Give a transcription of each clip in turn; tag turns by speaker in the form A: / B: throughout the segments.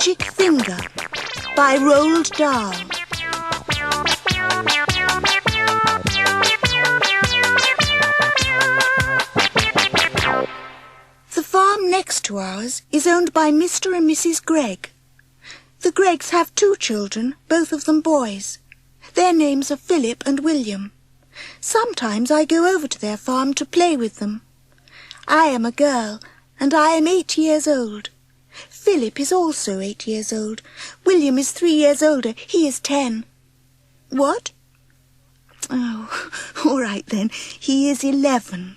A: Magic Finger by Roald Dahl. The farm next to ours is owned by Mr. and Mrs. Gregg. The Greggs have 2 children, both of them boys. Their names are Philip and William. Sometimes I go over to their farm to play with them. I am a girl, and I am 8 years old. Philip is also 8 years old. William is 3 years older. He is 10. What? Oh, all right then. He is 11.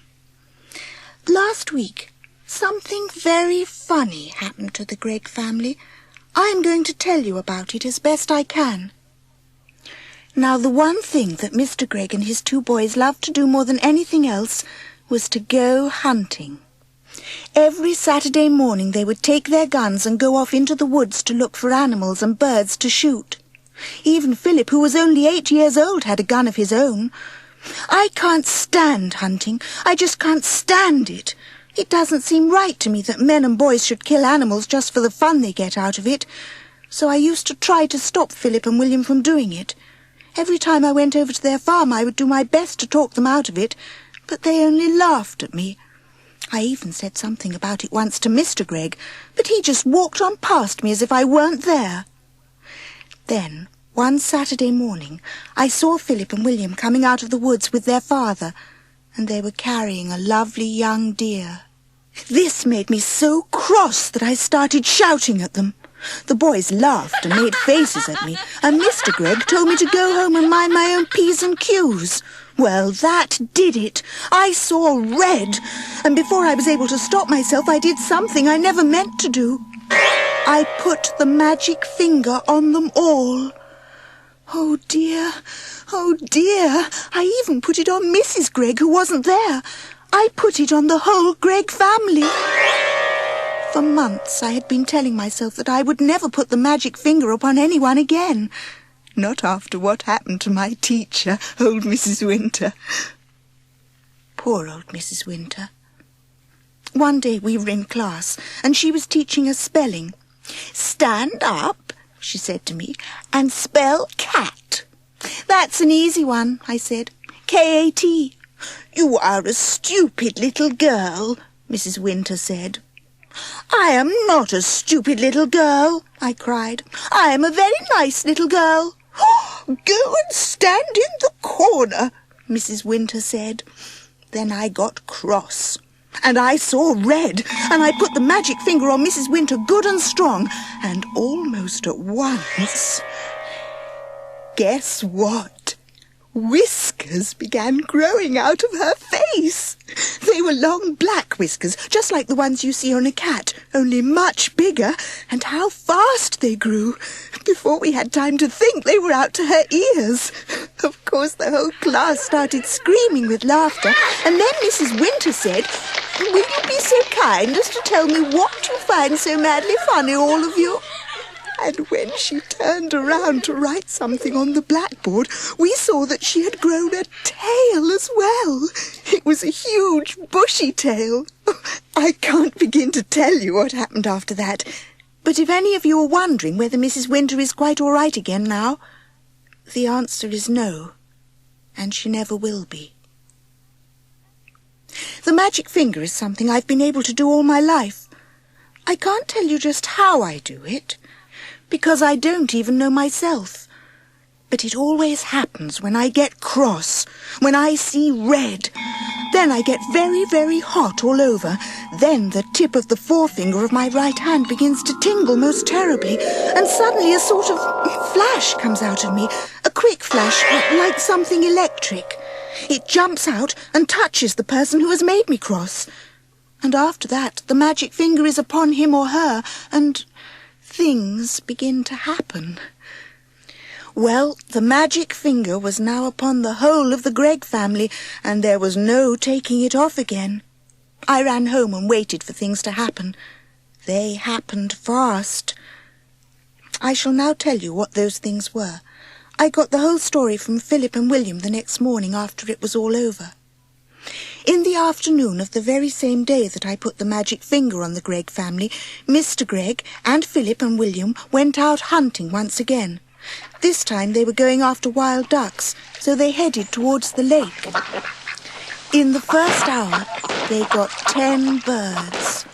A: Last week, something very funny happened to the Gregg family. I am going to tell you about it as best I can. Now, the one thing that Mr. Gregg and his 2 boys loved to do more than anything else was to go hunting. Every Saturday morning they would take their guns and go off into the woods to look for animals and birds to shoot. Even Philip, who was only 8 years old, had a gun of his own. I can't stand hunting. I just can't stand it. It doesn't seem right to me that men and boys should kill animals just for the fun they get out of it. So I used to try to stop Philip and William from doing it. Every time I went over to their farm I would do my best to talk them out of it, but they only laughed at me. I even said something about it once to Mr. Gregg, but he just walked on past me as if I weren't there. Then, one Saturday morning, I saw Philip and William coming out of the woods with their father, and they were carrying a lovely young deer. This made me so cross that I started shouting at them. The boys laughed and made faces at me, and Mr. Gregg told me to go home and mind my own P's and Q's. Well, that did it. I saw red, and before I was able to stop myself, I did something I never meant to do. I put the magic finger on them all. Oh dear, I even put it on Mrs. Gregg, who wasn't there. I put it on the whole Gregg family. For months I had been telling myself that I would never put the magic finger upon anyone again. Not after what happened to my teacher, old Mrs. Winter. Poor old Mrs. Winter. One day we were in class, and she was teaching us spelling. "Stand up," she said to me, "and spell cat." "That's an easy one," I said. "K-A-T." "You are a stupid little girl," Mrs. Winter said. "I am not a stupid little girl," I cried. "I am a very nice little girl." "Go and stand in the corner," Mrs. Winter said. Then I got cross, and I saw red, and I put the magic finger on Mrs. Winter good and strong, and almost at once, guess what? Whiskers began growing out of her face. They were long black whiskers, just like the ones you see on a cat, only much bigger, and how fast they grew. Before we had time to think, they were out to her ears. Of course, the whole class started screaming with laughter, and then Mrs. Winter said, "Will you be so kind as to tell me what you find so madly funny, all of you?" And when she turned around to write something on the blackboard, we saw that she had grown a tail as well. It was a huge, bushy tail. I can't begin to tell you what happened after that. But if any of you are wondering whether Mrs. Winter is quite all right again now, the answer is no, and she never will be. The magic finger is something I've been able to do all my life. I can't tell you just how I do it, because I don't even know myself. But it always happens when I get cross, when I see red. Then I get very, very hot all over. Then the tip of the forefinger of my right hand begins to tingle most terribly, and suddenly a sort of flash comes out of me, a quick flash like something electric. It jumps out and touches the person who has made me cross. And after that, the magic finger is upon him or her, and things begin to happen. Well, the magic finger was now upon the whole of the Gregg family, and there was no taking it off again. I ran home and waited for things to happen. They happened fast. I shall now tell you what those things were. I got the whole story from Philip and William the next morning after it was all over. In the afternoon of the very same day that I put the magic finger on the Gregg family, Mr. Gregg and Philip and William went out hunting once again. This time they were going after wild ducks, so they headed towards the lake. In the first hour, they got 10 birds.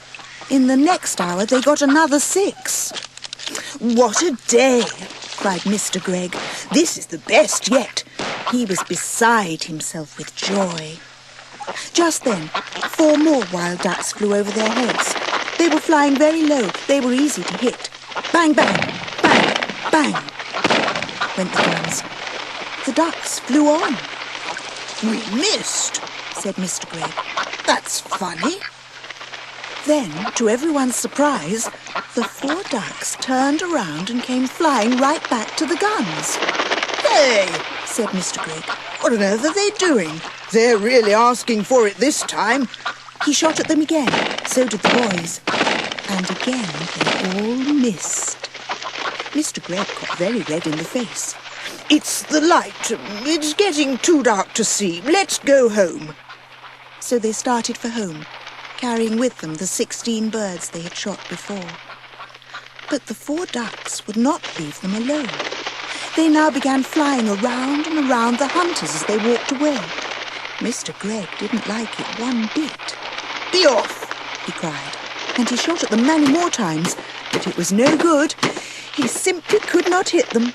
A: In the next hour, they got another 6.
B: "What a day!" cried Mr. Gregg. "This is the best yet."
A: He was beside himself with joy. Just then, 4 more wild ducks flew over their heads. They were flying very low. They were easy to hit. Bang, bang, bang, bang, went the guns. The ducks flew on.
B: "We missed,"
A: said Mr. Gregg.
B: "That's funny."
A: Then, to everyone's surprise, the 4 ducks turned around and came flying right back to the guns.
B: "Hey,"
A: said Mr. Gregg.
B: "what on earth are they doing? They're really asking for it this time."
A: He shot at them again. So did the boys. And again they all missed. Mr. Gregg got very red in the face.
B: "It's the light. It's getting too dark to see. Let's go home."
A: So they started for home, carrying with them the 16 birds they had shot before. But the 4 ducks would not leave them alone. They now began flying around and around the hunters as they walked away. Mr. Gregg didn't like it one bit.
B: "Be off!"
A: he cried, and he shot at them many more times, but it was no good. He simply could not hit them.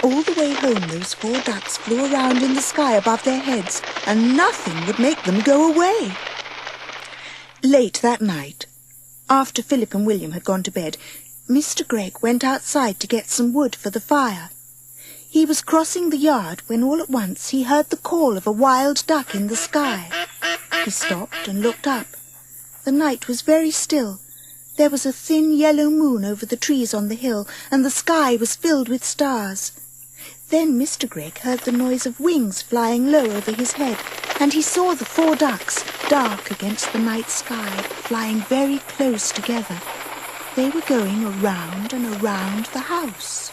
A: All the way home those 4 ducks flew around in the sky above their heads, and nothing would make them go away. Late that night, after Philip and William had gone to bed, Mr. Gregg went outside to get some wood for the fire. He was crossing the yard when all at once he heard the call of a wild duck in the sky. He stopped and looked up. The night was very still. There was a thin yellow moon over the trees on the hill, and the sky was filled with stars. Then Mr. Gregg heard the noise of wings flying low over his head, and he saw the 4 ducks, dark against the night sky, flying very close together. They were going around and around the house.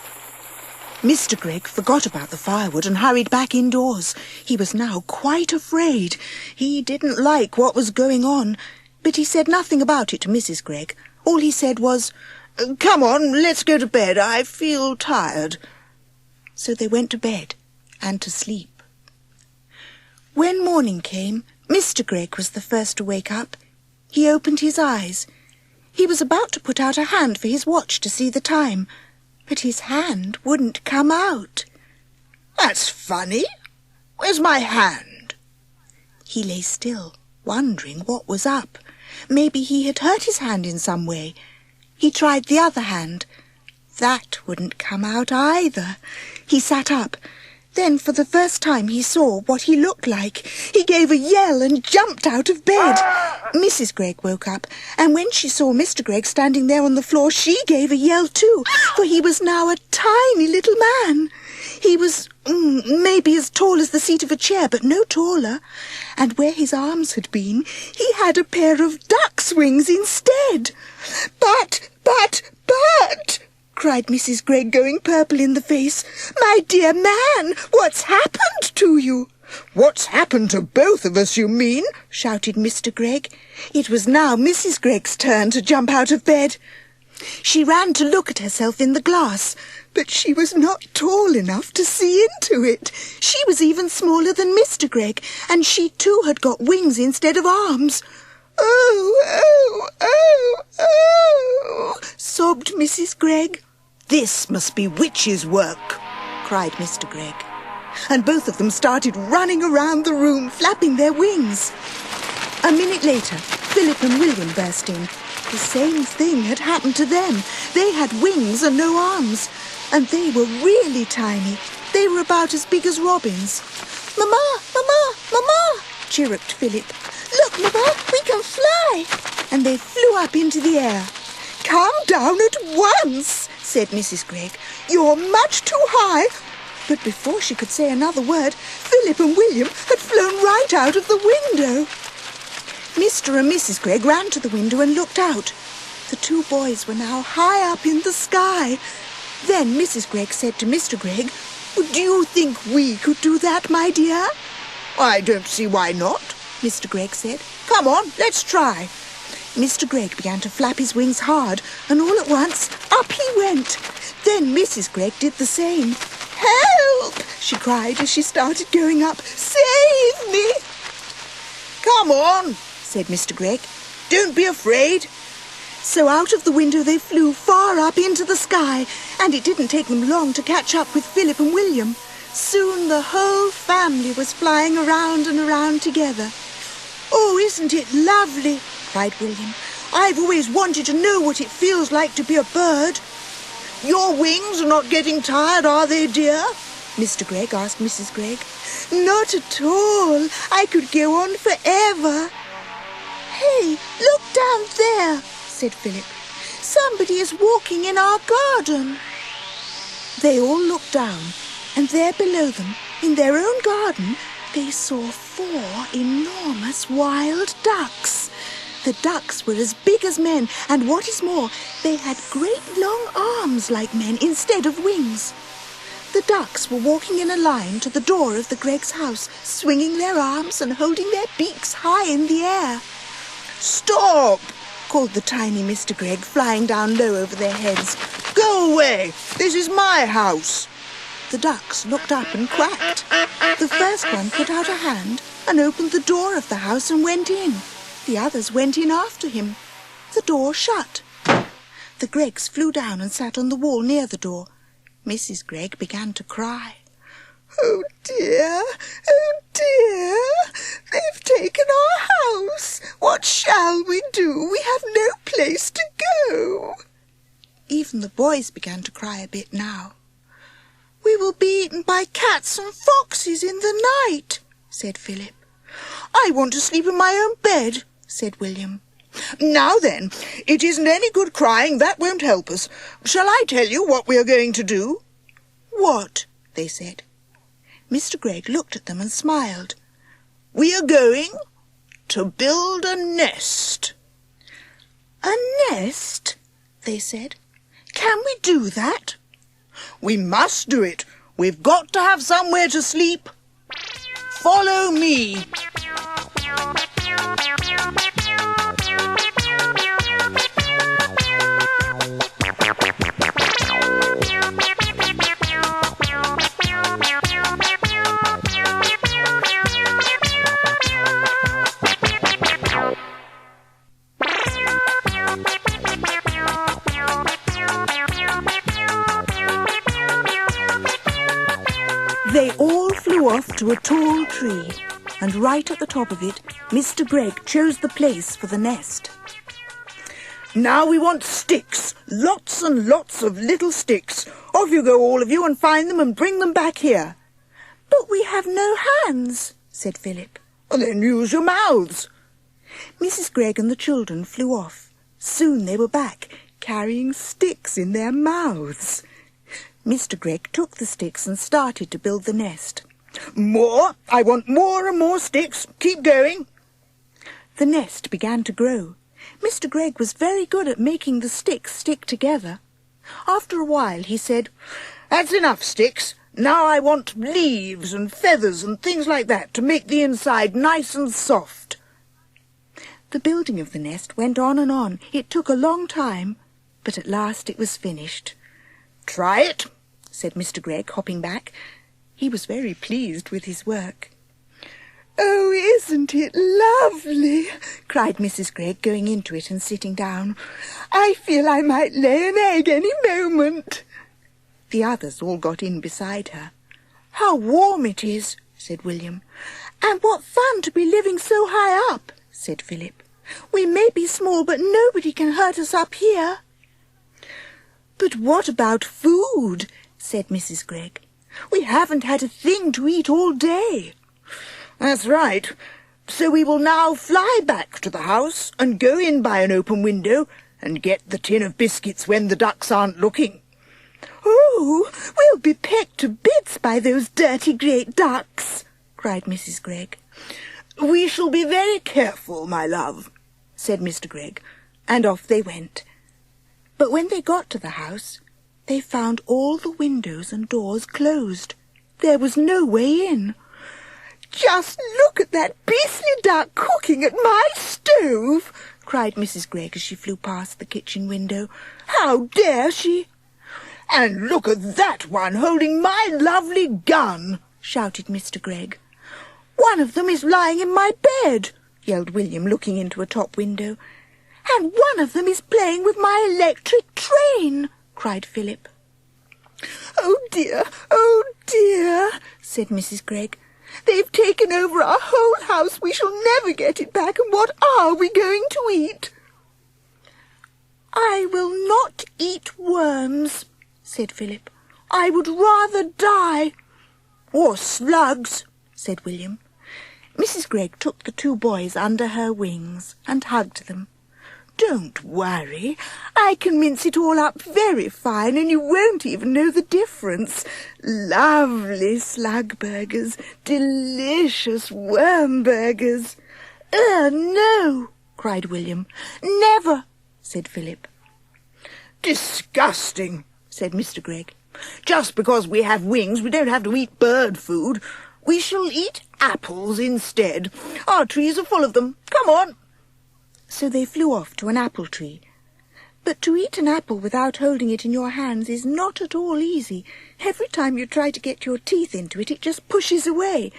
A: Mr. Gregg forgot about the firewood and hurried back indoors. He was now quite afraid. He didn't like what was going on, but he said nothing about it to Mrs. Gregg. All he said was,
B: "Come on, let's go to bed. I feel tired."
A: So they went to bed and to sleep. When morning came, Mr. Gregg was the first to wake up. He opened his eyes. He was about to put out a hand for his watch to see the time, but his hand wouldn't come out.
B: "That's funny. Where's my hand?"
A: He lay still, wondering what was up. Maybe he had hurt his hand in some way. He tried the other hand. That wouldn't come out either. He sat up. Then for the first time he saw what he looked like. He gave a yell and jumped out of bed. Mrs. Gregg woke up, and when she saw Mr. Gregg standing there on the floor, she gave a yell too, for he was now a tiny little man. He was maybe as tall as the seat of a chair, but no taller. And where his arms had been, he had a pair of duck's wings instead. But, cried Mrs. Gregg, going purple in the face. "My dear man, what's happened to you?"
B: "What's happened to both of us, you mean?"
A: shouted Mr. Gregg. It was now Mrs. Gregg's turn to jump out of bed. She ran to look at herself in the glass, but she was not tall enough to see into it. She was even smaller than Mr. Gregg, and she too had got wings instead of arms. Oh, sobbed Mrs. Gregg.
B: "This must be witches' work,"
A: cried Mr. Gregg. And both of them started running around the room, flapping their wings. A minute later, Philip and William burst in. The same thing had happened to them. They had wings and no arms, and they were really tiny. They were about as big as robins. "Mama, Mama, Mama!" chirruped Philip. "Look, Mama, we can fly!" And they flew up into the air. "Come down at once," said Mrs. Gregg. "You're much too high." But before she could say another word, Philip and William had flown right out of the window. Mr. and Mrs. Gregg ran to the window and looked out. The 2 boys were now high up in the sky. Then Mrs. Gregg said to Mr. Gregg, "Do you think we could do that, my dear?"
B: "I don't see why not,"
A: Mr. Gregg said.
B: "Come on, let's try."
A: Mr. Gregg began to flap his wings hard, and all at once, up he went. Then Mrs. Gregg did the same. "Help!" she cried as she started going up. "Save me!"
B: "Come on,"
A: said Mr. Gregg.
B: "Don't be afraid."
A: So out of the window they flew far up into the sky, and it didn't take them long to catch up with Philip and William. Soon the whole family was flying around and around together.
B: "Oh, isn't it lovely?" cried William. "I've always wanted to know what it feels like to be a bird." "Your wings are not getting tired, are they, dear?"
A: Mr. Gregg asked Mrs. Gregg. "Not at all. I could go on forever." "Hey, look down there," said Philip. "Somebody is walking in our garden." They all looked down, and there below them, in their own garden, they saw 4 enormous wild ducks. The ducks were as big as men, and what is more, they had great long arms like men instead of wings. The ducks were walking in a line to the door of the Greggs' house, swinging their arms and holding their beaks high in the air.
B: "Stop!"
A: called the tiny Mr. Gregg, flying down low over their heads.
B: "Go away! This is my house!"
A: The ducks looked up and quacked. The first one put out a hand and opened the door of the house and went in. The others went in after him. The door shut. The Greggs flew down and sat on the wall near the door. Mrs. Gregg began to cry. "Oh dear, oh dear, they've taken our house. What shall we do? We have no place to go." Even the boys began to cry a bit now. "We will be eaten by cats and foxes in the night," said Philip.
B: "I want to sleep in my own bed," said William. "Now then, it isn't any good crying. That won't help us. Shall I tell you what we are going to do?"
A: "What?" they said. Mr. Gregg looked at them and smiled.
B: "We are going to build a nest."
A: "A nest?" they said. "Can we do that?"
B: "We must do it. We've got to have somewhere to sleep. Follow me."
A: They all flew off to a tall tree, and right at the top of it, Mr. Gregg chose the place for the nest.
B: "Now we want sticks, lots and lots of little sticks. Off you go, all of you, and find them and bring them back here."
A: "But we have no hands," said Philip.
B: "Then use your mouths."
A: Mrs. Gregg and the children flew off. Soon they were back, carrying sticks in their mouths. Mr. Gregg took the sticks and started to build the nest.
B: "More! I want more and more sticks. Keep going."
A: The nest began to grow. Mr. Gregg was very good at making the sticks stick together. After a while he said,
B: "That's enough sticks. Now I want leaves and feathers and things like that to make the inside nice and soft."
A: The building of the nest went on and on. It took a long time, but at last it was finished.
B: "Try it,"
A: said Mr. Gregg, hopping back. He was very pleased with his work. "Oh, isn't it lovely?" cried Mrs. Gregg, going into it and sitting down. "I feel I might lay an egg any moment." The others all got in beside her. "How warm it is," said William. "And what fun to be living so high up," said Philip. "We may be small, but nobody can hurt us up here." "But what about food?" said Mrs. Gregg. "We haven't had a thing to eat all day."
B: "That's right. So we will now fly back to the house and go in by an open window and get the tin of biscuits when the ducks aren't looking."
A: "Oh, we'll be pecked to bits by those dirty great ducks," cried Mrs. Gregg.
B: "We shall be very careful, my love," said Mr. Gregg, and off they went.
A: But when they got to the house, they found all the windows and doors closed. There was no way in.
B: Just look at that beastly duck cooking at my stove, cried Mrs. Gregg as she flew past the kitchen window. How dare she? And look at that one holding my lovely gun, shouted Mr. Gregg. One of them is lying in my bed, yelled William, looking into a top window. And one of them is playing with my electric train, cried Philip. Oh, dear, said Mrs. Gregg. They've taken over our whole house. We shall never get it back, and what are we going to eat? I will not eat worms, said Philip. I would rather die. Or slugs, said William. Mrs. Gregg took the two boys under her wings and hugged them. Don't worry, I can mince it all up very fine and you won't even know the difference. Lovely slug burgers, delicious worm burgers. No, cried William. Never, said Philip. Disgusting, said Mr. Gregg. Just because we have wings, we don't have to eat bird food. We shall eat apples instead. Our trees are full of them. Come on. So they flew off to an apple tree. But to eat an apple without holding it in your hands is not at all easy. Every time you try to get your teeth into it, it just pushes away.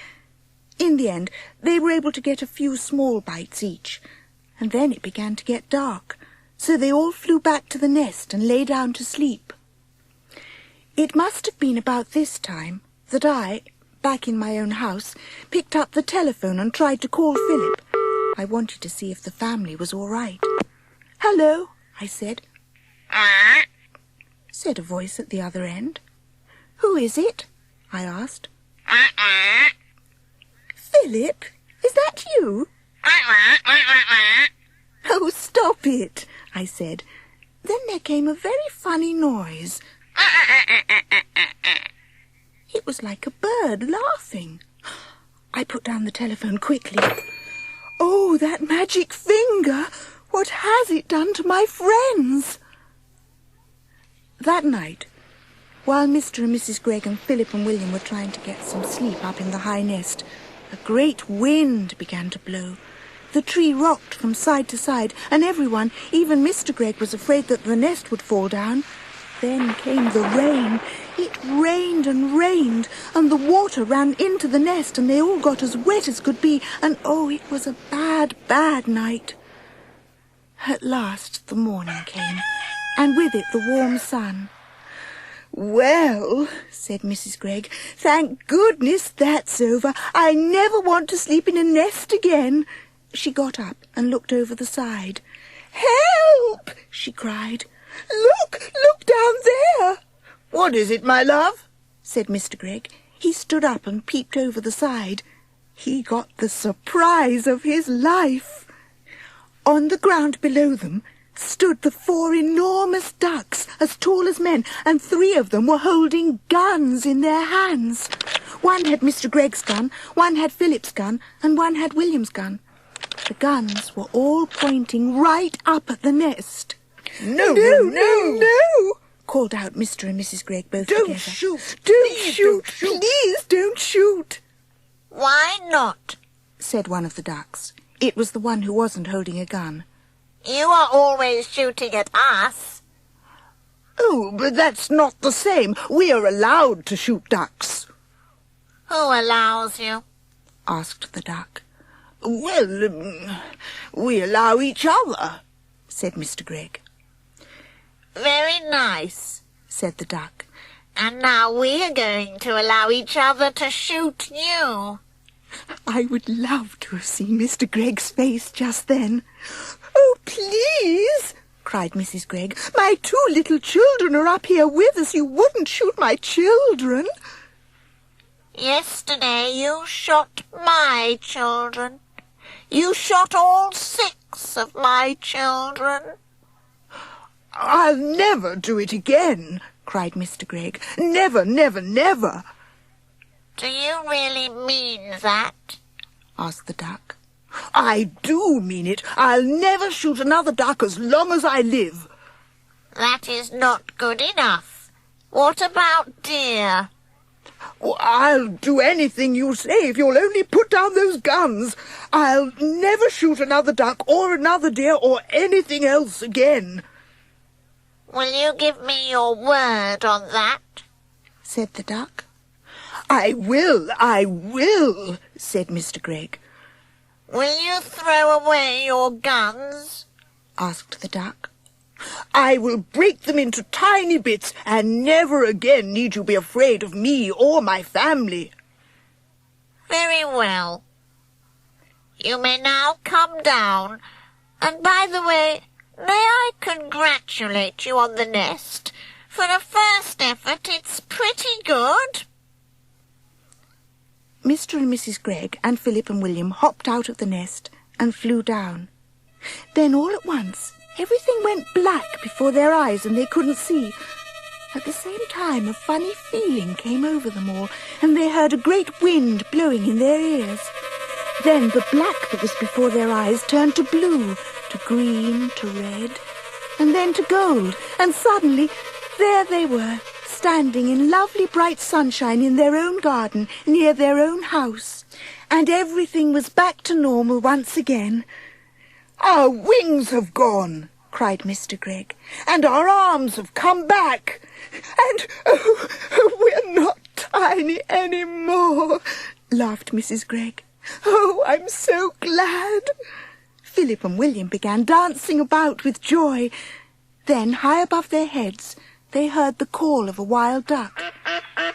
B: In the end, they were able to get a few small bites each, and then it began to get dark, so they all flew back to the nest and lay down to sleep. It must have been about this time that I, back in my own house, picked up the telephone and tried to call Philip. I wanted to see if the family was all right. Hello, I said. Said a voice at the other end. Who is it? I asked. Philip, is that you? Oh, stop it, I said. Then there came a very funny noise. It was like a bird laughing. I put down the telephone quickly. Oh, that magic finger! What has it done to my friends? That night, while Mr. and Mrs. Gregg and Philip and William were trying to get some sleep up in the high nest, a great wind began to blow. The tree rocked from side to side, and everyone, even Mr. Gregg, was afraid that the nest would fall down. Then came the rain. It rained and rained, and the water ran into the nest, and they all got as wet as could be, and oh, it was a bad, bad night. At last the morning came, and with it the warm sun. Well, said Mrs. Gregg, thank goodness that's over. I never want to sleep in a nest again. She got up and looked over the side. Help! She cried. Look down there. What is it, my love? Said Mr. Gregg. He stood up and peeped over the side. He got the surprise of his life. On the ground below them stood the 4 enormous ducks, as tall as men, and 3 of them were holding guns in their hands. One had Mr. Gregg's gun, one had Philip's gun, and one had William's gun. The guns were all pointing right up at the nest. No, called out Mr. and Mrs. Gregg both together. Don't shoot! Please don't shoot!
C: Why not?
B: Said one of the ducks. It was the one who wasn't holding a gun.
C: You are always shooting at us.
B: Oh, but that's not the same. We are allowed to shoot ducks.
C: Who allows you?
B: Asked the duck. Well, we allow each other, said Mr. Gregg.
C: Very nice,
B: said the duck.
C: And now we are going to allow each other to shoot you.
B: I would love to have seen Mr. Gregg's face just then. Oh, please, cried Mrs. Gregg. My 2 little children are up here with us. You wouldn't shoot my children.
C: Yesterday you shot my children. You shot all 6 of my children.
B: I'll never do it again, cried Mr. Gregg. Never, never, never.
C: Do you really mean that?
B: Asked the duck. I do mean it. I'll never shoot another duck as long as I live.
C: That is not good enough. What about deer?
B: "I'll do anything you say if you'll only put down those guns. I'll never shoot another duck or another deer or anything else again."
C: "Will you give me your word on that?"
A: said the duck.
B: I will," said Mr. Gregg.
C: "Will you throw away your guns?"
A: asked the duck.
B: "I will break them into tiny bits, and never again need you be afraid of me or my family."
C: "Very well. You may now come down, and by the way, may I congratulate you on the nest. For a first effort, it's pretty good."
A: Mr. and Mrs. Gregg and Philip and William hopped out of the nest and flew down. Then all at once, everything went black before their eyes and they couldn't see. At the same time, a funny feeling came over them all, and they heard a great wind blowing in their ears. Then the black that was before their eyes turned to blue, to green, to red, and then to gold, and suddenly there they were, standing in lovely bright sunshine in their own garden near their own house, and everything was back to normal once again.
B: "Our wings have gone," cried Mr. Gregg, "and our arms have come back, and we're not tiny any more," laughed Mrs. Gregg. "Oh, I'm so glad."
A: Philip and William began dancing about with joy. Then, high above their heads, they heard the call of a wild duck.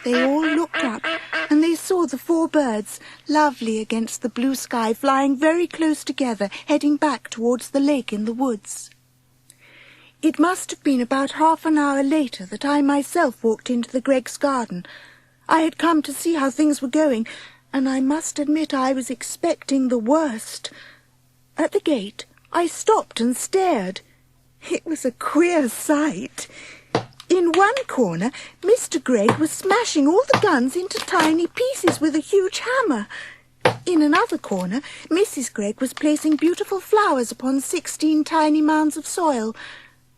A: They all looked up, and they saw the 4 birds, lovely against the blue sky, flying very close together, heading back towards the lake in the woods. It must have been about half an hour later that I myself walked into the Greggs' garden. I had come to see how things were going, and I must admit I was expecting the worst. At the gate, I stopped and stared. It was a queer sight. In one corner, Mr. Gregg was smashing all the guns into tiny pieces with a huge hammer. In another corner, Mrs. Gregg was placing beautiful flowers upon 16 tiny mounds of soil,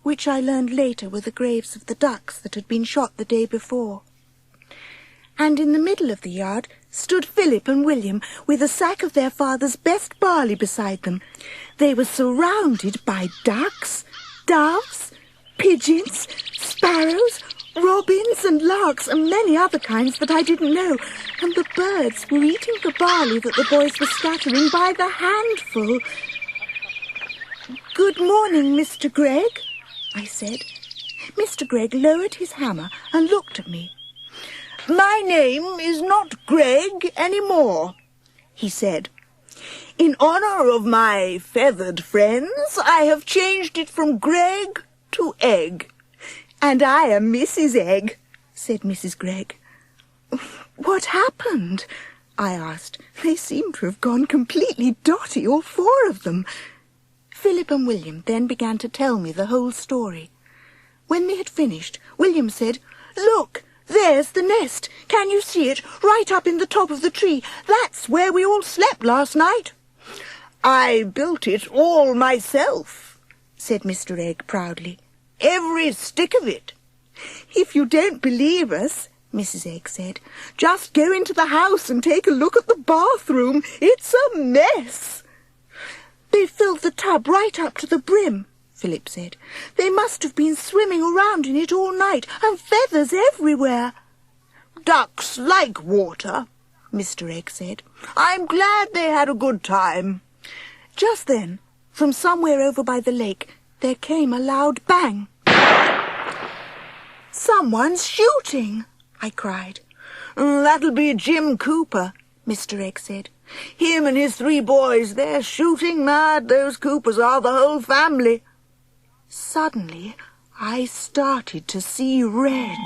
A: which I learned later were the graves of the ducks that had been shot the day before. And in the middle of the yard stood Philip and William with a sack of their father's best barley beside them. They were surrounded by ducks, doves, pigeons, sparrows, robins and larks and many other kinds that I didn't know, and the birds were eating the barley that the boys were scattering by the handful. "Good morning, Mr. Gregg," I said. Mr. Gregg lowered his hammer and looked at me.
B: "My name is not Gregg any more," he said. "In honour of my feathered friends, I have changed it from Gregg to Egg."
A: "And I am Mrs. Egg," said Mrs. Gregg. "What happened?" I asked. They seemed to have gone completely dotty, all 4 of them. Philip and William then began to tell me the whole story. When they had finished, William said, "Look, there's the nest. Can you see it? Right up in the top of the tree. That's where we all slept last night."
B: "I built it all myself," said Mr. Egg proudly. "Every stick of it."
A: "If you don't believe us," Mrs. Egg said, "just go into the house and take a look at the bathroom. It's a mess." "They filled the tub right up to the brim," Philip said. "They must have been swimming around in it all night, and feathers everywhere."
B: "Ducks like water," Mr. Egg said. "I'm glad they had a good time."
A: Just then, from somewhere over by the lake, there came a loud bang. "Someone's shooting!" I cried.
B: "That'll be Jim Cooper," Mr. Egg said. "Him and his 3 boys, they're shooting mad. Those Coopers are the whole family."
A: Suddenly, I started to see red.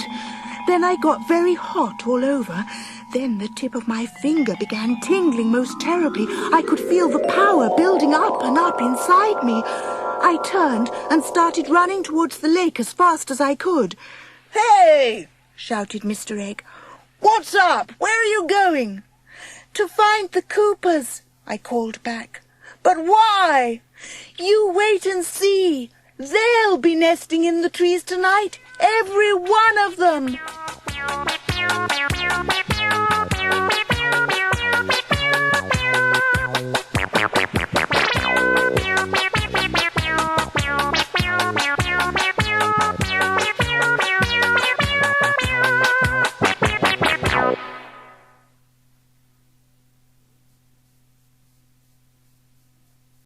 A: Then I got very hot all over. Then the tip of my finger began tingling most terribly. I could feel the power building up and up inside me. I turned and started running towards the lake as fast as I could.
B: "Hey!"
A: shouted Mr. Egg.
B: "What's up? Where are you going?"
A: "To find the Coopers," I called back.
B: "But why?"
A: "You wait and see. They'll be nesting in the trees tonight, every one of them."